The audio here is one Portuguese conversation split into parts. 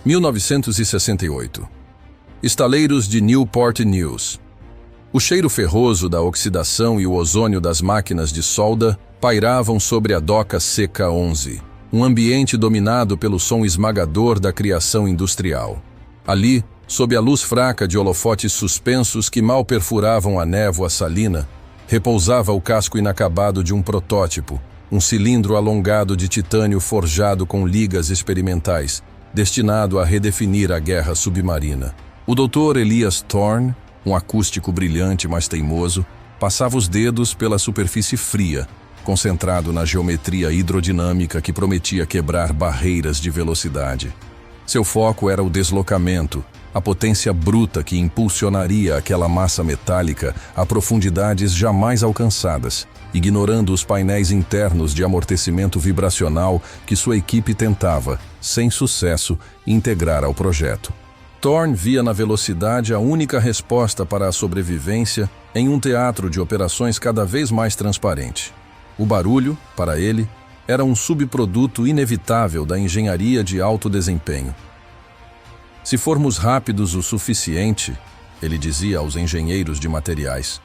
1968. Estaleiros de Newport News. O cheiro ferroso da oxidação e o ozônio das máquinas de solda pairavam sobre a doca seca 11, um ambiente dominado pelo som esmagador da criação industrial. Ali, sob a luz fraca de holofotes suspensos que mal perfuravam a névoa salina, repousava o casco inacabado de um protótipo, um cilindro alongado de titânio forjado com ligas experimentais, destinado a redefinir a guerra submarina. O Dr. Elias Thorne, um acústico brilhante mas teimoso, passava os dedos pela superfície fria, concentrado na geometria hidrodinâmica que prometia quebrar barreiras de velocidade. Seu foco era o deslocamento, a potência bruta que impulsionaria aquela massa metálica a profundidades jamais alcançadas, ignorando os painéis internos de amortecimento vibracional que sua equipe tentava, sem sucesso, integrar ao projeto. Thorne via na velocidade a única resposta para a sobrevivência em um teatro de operações cada vez mais transparente. O barulho, para ele, era um subproduto inevitável da engenharia de alto desempenho. Se formos rápidos o suficiente, ele dizia aos engenheiros de materiais,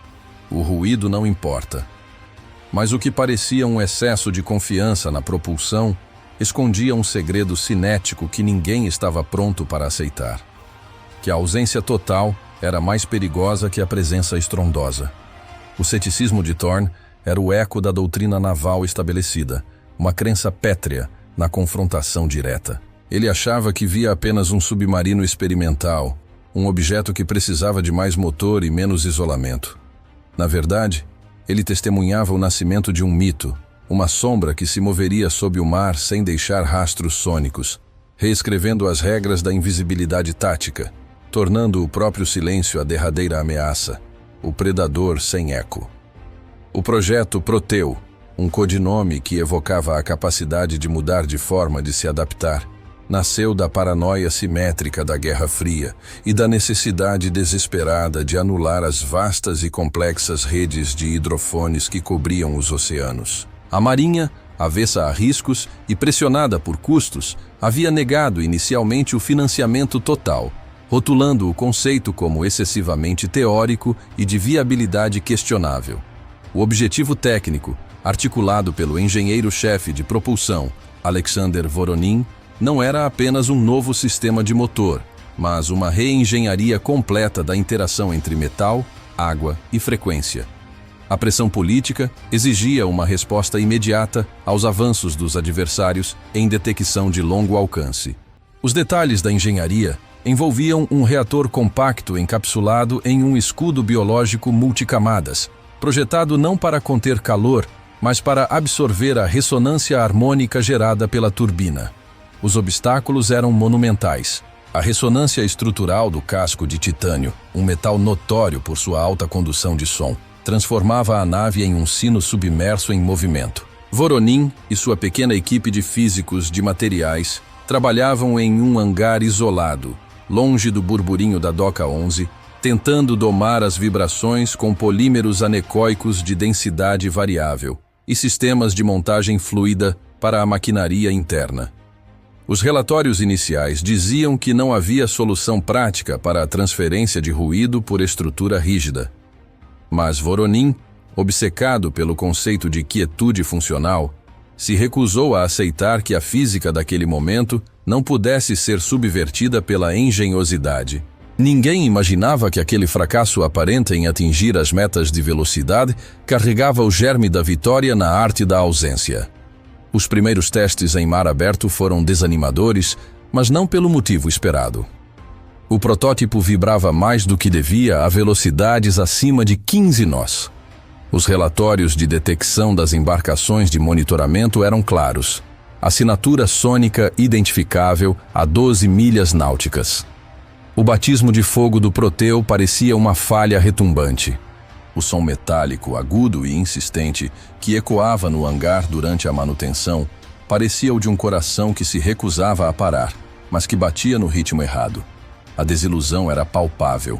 o ruído não importa. Mas o que parecia um excesso de confiança na propulsão escondia um segredo cinético que ninguém estava pronto para aceitar. Que a ausência total era mais perigosa que a presença estrondosa. O ceticismo de Thorne era o eco da doutrina naval estabelecida, uma crença pétrea na confrontação direta. Ele achava que via apenas um submarino experimental, um objeto que precisava de mais motor e menos isolamento. Na verdade, ele testemunhava o nascimento de um mito, uma sombra que se moveria sob o mar sem deixar rastros sônicos, reescrevendo as regras da invisibilidade tática, tornando o próprio silêncio a derradeira ameaça, o predador sem eco. O projeto Proteu, um codinome que evocava a capacidade de mudar de forma de se adaptar, nasceu da paranoia simétrica da Guerra Fria e da necessidade desesperada de anular as vastas e complexas redes de hidrofones que cobriam os oceanos. A Marinha, avessa a riscos e pressionada por custos, havia negado inicialmente o financiamento total, rotulando o conceito como excessivamente teórico e de viabilidade questionável. O objetivo técnico, articulado pelo engenheiro-chefe de propulsão, Alexander Voronin, não era apenas um novo sistema de motor, mas uma reengenharia completa da interação entre metal, água e frequência. A pressão política exigia uma resposta imediata aos avanços dos adversários em detecção de longo alcance. Os detalhes da engenharia envolviam um reator compacto encapsulado em um escudo biológico multicamadas, projetado não para conter calor, mas para absorver a ressonância harmônica gerada pela turbina. Os obstáculos eram monumentais. A ressonância estrutural do casco de titânio, um metal notório por sua alta condução de som, transformava a nave em um sino submerso em movimento. Voronin e sua pequena equipe de físicos de materiais trabalhavam em um hangar isolado, longe do burburinho da Doca 11, tentando domar as vibrações com polímeros anecoicos de densidade variável e sistemas de montagem fluida para a maquinaria interna. Os relatórios iniciais diziam que não havia solução prática para a transferência de ruído por estrutura rígida. Mas Voronin, obcecado pelo conceito de quietude funcional, se recusou a aceitar que a física daquele momento não pudesse ser subvertida pela engenhosidade. Ninguém imaginava que aquele fracasso aparente em atingir as metas de velocidade carregava o germe da vitória na arte da ausência. Os primeiros testes em mar aberto foram desanimadores, mas não pelo motivo esperado. O protótipo vibrava mais do que devia a velocidades acima de 15 nós. Os relatórios de detecção das embarcações de monitoramento eram claros. Assinatura sônica identificável a 12 milhas náuticas. O batismo de fogo do Proteu parecia uma falha retumbante. O som metálico, agudo e insistente, que ecoava no hangar durante a manutenção, parecia o de um coração que se recusava a parar, mas que batia no ritmo errado. A desilusão era palpável.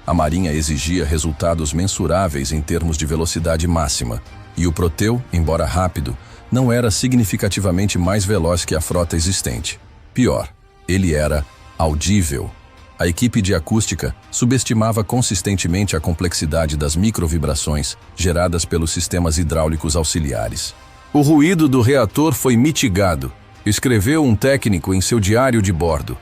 A Marinha exigia resultados mensuráveis em termos de velocidade máxima, e o Proteu, embora rápido, não era significativamente mais veloz que a frota existente. Pior, ele era audível. A equipe de acústica subestimava consistentemente a complexidade das microvibrações geradas pelos sistemas hidráulicos auxiliares. O ruído do reator foi mitigado, escreveu um técnico em seu diário de bordo.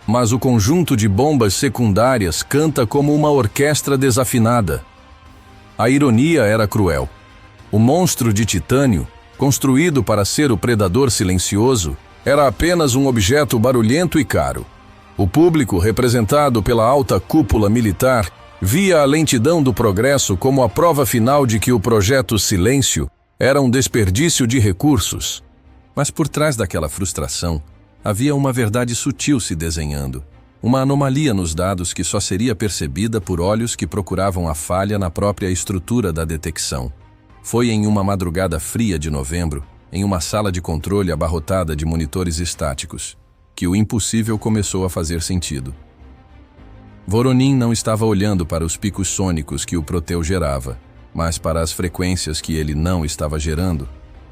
Mas o conjunto de bombas secundárias canta como uma orquestra desafinada. A ironia era cruel. O monstro de titânio, construído para ser o predador silencioso, era apenas um objeto barulhento e caro. O público, representado pela alta cúpula militar, via a lentidão do progresso como a prova final de que o projeto Silêncio era um desperdício de recursos. Mas por trás daquela frustração, havia uma verdade sutil se desenhando, uma anomalia nos dados que só seria percebida por olhos que procuravam a falha na própria estrutura da detecção. Foi em uma madrugada fria de novembro, em uma sala de controle abarrotada de monitores estáticos, que o impossível começou a fazer sentido. Voronin não estava olhando para os picos sônicos que o Proteu gerava, mas para as frequências que ele não estava gerando,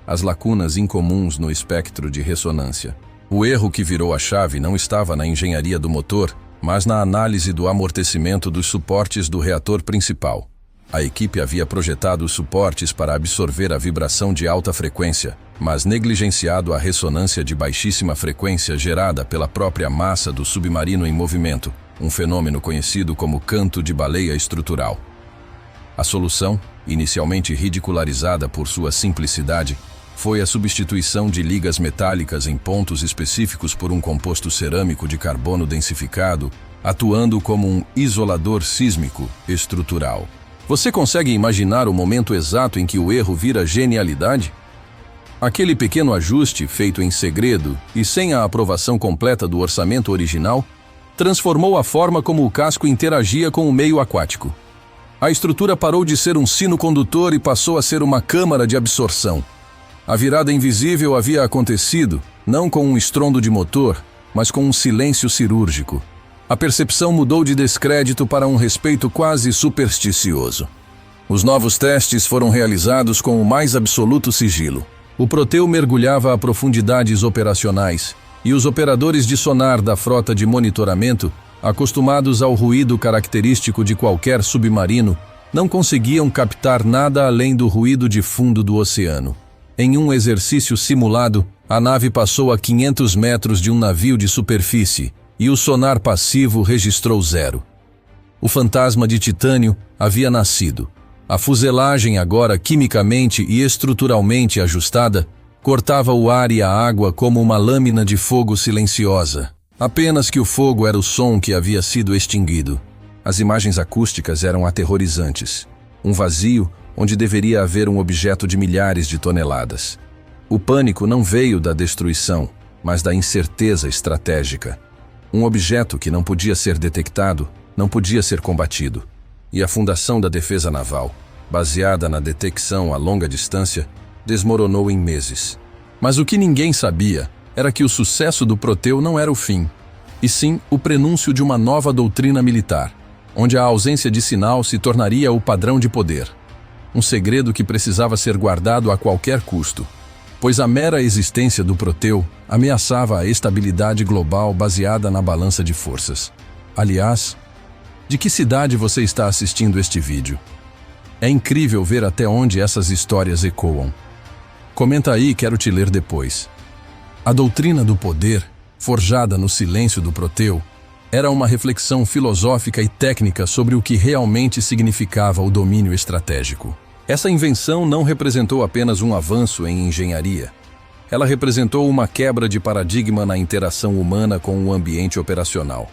as lacunas incomuns no espectro de ressonância. O erro que virou a chave não estava na engenharia do motor, mas na análise do amortecimento dos suportes do reator principal. A equipe havia projetado os suportes para absorver a vibração de alta frequência, mas negligenciado a ressonância de baixíssima frequência gerada pela própria massa do submarino em movimento, um fenômeno conhecido como canto de baleia estrutural. A solução, inicialmente ridicularizada por sua simplicidade, foi a substituição de ligas metálicas em pontos específicos por um composto cerâmico de carbono densificado, atuando como um isolador sísmico estrutural. Você consegue imaginar o momento exato em que o erro vira genialidade? Aquele pequeno ajuste, feito em segredo e sem a aprovação completa do orçamento original, transformou a forma como o casco interagia com o meio aquático. A estrutura parou de ser um sino condutor e passou a ser uma câmara de absorção. A virada invisível havia acontecido, não com um estrondo de motor, mas com um silêncio cirúrgico. A percepção mudou de descrédito para um respeito quase supersticioso. Os novos testes foram realizados com o mais absoluto sigilo. O Proteu mergulhava a profundidades operacionais, e os operadores de sonar da frota de monitoramento, acostumados ao ruído característico de qualquer submarino, não conseguiam captar nada além do ruído de fundo do oceano. Em um exercício simulado, a nave passou a 500 metros de um navio de superfície e o sonar passivo registrou 0. O fantasma de titânio havia nascido. A fuselagem, agora quimicamente e estruturalmente ajustada, cortava o ar e a água como uma lâmina de fogo silenciosa. Apenas que o fogo era o som que havia sido extinguido. As imagens acústicas eram aterrorizantes. Um vazio onde deveria haver um objeto de milhares de toneladas. O pânico não veio da destruição, mas da incerteza estratégica. Um objeto que não podia ser detectado, não podia ser combatido. E a fundação da defesa naval, baseada na detecção a longa distância, desmoronou em meses. Mas o que ninguém sabia era que o sucesso do Proteu não era o fim, e sim o prenúncio de uma nova doutrina militar, onde a ausência de sinal se tornaria o padrão de poder. Um segredo que precisava ser guardado a qualquer custo, pois a mera existência do Proteu ameaçava a estabilidade global baseada na balança de forças. Aliás, de que cidade você está assistindo este vídeo? É incrível ver até onde essas histórias ecoam. Comenta aí, quero te ler depois. A doutrina do poder, forjada no silêncio do Proteu, era uma reflexão filosófica e técnica sobre o que realmente significava o domínio estratégico. Essa invenção não representou apenas um avanço em engenharia. Ela representou uma quebra de paradigma na interação humana com o ambiente operacional.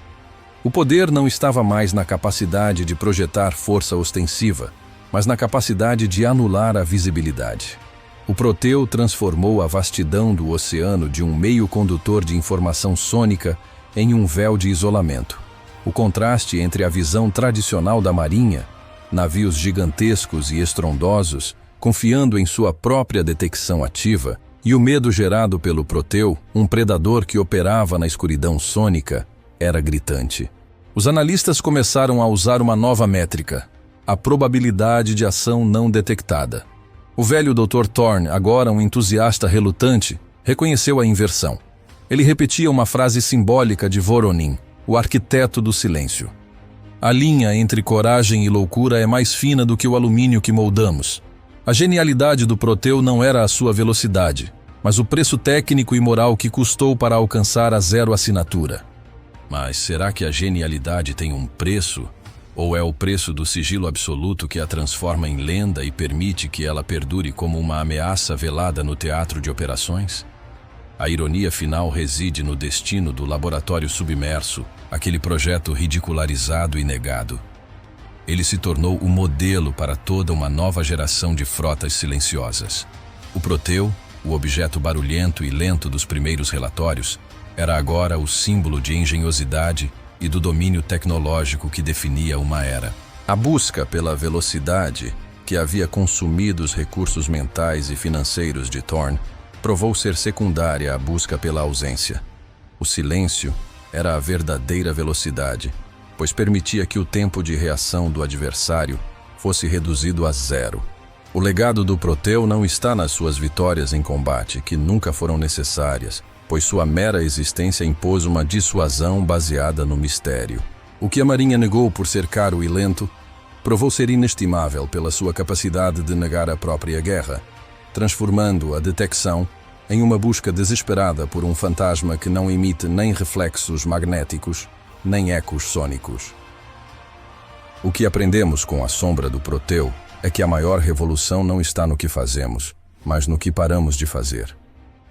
O poder não estava mais na capacidade de projetar força ostensiva, mas na capacidade de anular a visibilidade. O Proteu transformou a vastidão do oceano de um meio condutor de informação sônica em um véu de isolamento. O contraste entre a visão tradicional da marinha, navios gigantescos e estrondosos, confiando em sua própria detecção ativa, e o medo gerado pelo Proteu, um predador que operava na escuridão sônica, era gritante. Os analistas começaram a usar uma nova métrica, a probabilidade de ação não detectada. O velho Dr. Thorne, agora um entusiasta relutante, reconheceu a inversão. Ele repetia uma frase simbólica de Voronin: o arquiteto do silêncio. A linha entre coragem e loucura é mais fina do que o alumínio que moldamos. A genialidade do Proteu não era a sua velocidade, mas o preço técnico e moral que custou para alcançar a zero assinatura. Mas será que a genialidade tem um preço? Ou é o preço do sigilo absoluto que a transforma em lenda e permite que ela perdure como uma ameaça velada no teatro de operações? A ironia final reside no destino do laboratório submerso, aquele projeto ridicularizado e negado. Ele se tornou o modelo para toda uma nova geração de frotas silenciosas. O Proteu, o objeto barulhento e lento dos primeiros relatórios, era agora o símbolo de engenhosidade e do domínio tecnológico que definia uma era. A busca pela velocidade, que havia consumido os recursos mentais e financeiros de Thorne, provou ser secundária à busca pela ausência. O silêncio era a verdadeira velocidade, pois permitia que o tempo de reação do adversário fosse reduzido a zero. O legado do Proteu não está nas suas vitórias em combate, que nunca foram necessárias, pois sua mera existência impôs uma dissuasão baseada no mistério. O que a Marinha negou por ser caro e lento, provou ser inestimável pela sua capacidade de negar a própria guerra, transformando a detecção em uma busca desesperada por um fantasma que não emite nem reflexos magnéticos, nem ecos sônicos. O que aprendemos com a sombra do Proteu é que a maior revolução não está no que fazemos, mas no que paramos de fazer.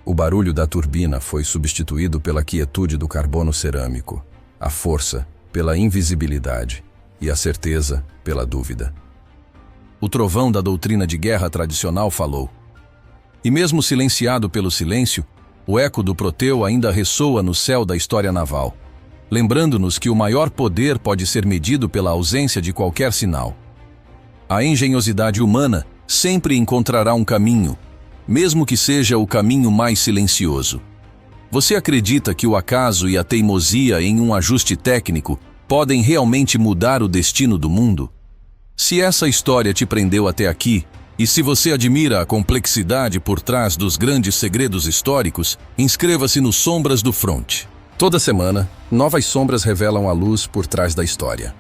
O barulho da turbina foi substituído pela quietude do carbono cerâmico, a força pela invisibilidade e a certeza pela dúvida. O trovão da doutrina de guerra tradicional falou. E mesmo silenciado pelo silêncio, o eco do Proteu ainda ressoa no céu da história naval, lembrando-nos que o maior poder pode ser medido pela ausência de qualquer sinal. A engenhosidade humana sempre encontrará um caminho, mesmo que seja o caminho mais silencioso. Você acredita que o acaso e a teimosia em um ajuste técnico podem realmente mudar o destino do mundo? Se essa história te prendeu até aqui, e se você admira a complexidade por trás dos grandes segredos históricos, inscreva-se no Sombras do Front. Toda semana, novas sombras revelam a luz por trás da história.